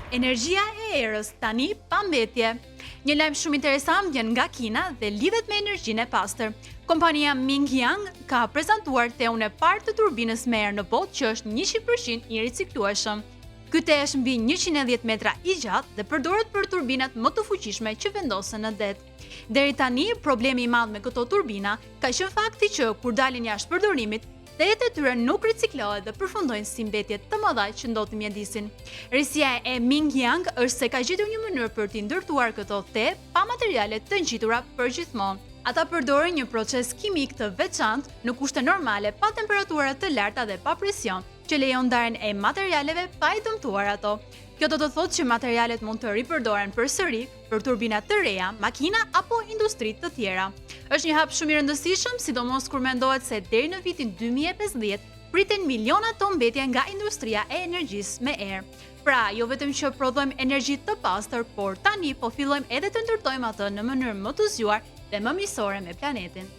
Energjia e erës tani pa mbetje. Një lajm shumë interesant vjen nga Kina dhe lidhet me energjinë e pastër. Kompania Mingyang ka prezantuar theun e parë të turbinës me erë në botë që është 100% i riciklueshëm. Ky te është mbi 110 metra i gjatë dhe përdoret për turbinat më të fuqishme që vendosen në det. Deri tani, problemi i madh me këto turbina ka qenë fakti që kur dalin jashtë përdorimit, thejet e tyre nuk riciklohet dhe përfundojnë si mbetje të mëdha që ndodhin mjedisin. Risia e Mingyang është se ka gjetur një mënyrë për t'i ndërtuar këto the pa materiale të ngjitura përgjithmonë. Ata përdorin një proces kimik të veçantë në kushte normale, pa temperatura të larta dhe pa presion, që lejon ndarjen e materialeve pa i dëmtuar ato. Kjo do të thotë që materialet mund të ripërdoren përsëri për turbina të reja, makina apo industri të tjera. Është një hap shumë i rëndësishëm, sidomos kur mendohet se deri në vitin 2050 priten miliona ton mbetje nga industria e energjisë me erë. Pra, jo vetëm që prodhojmë energji të pastër, por tani po fillojmë edhe të ndërtojmë atë në mënyrë më të zgjuar dhe më miqësore me planetin.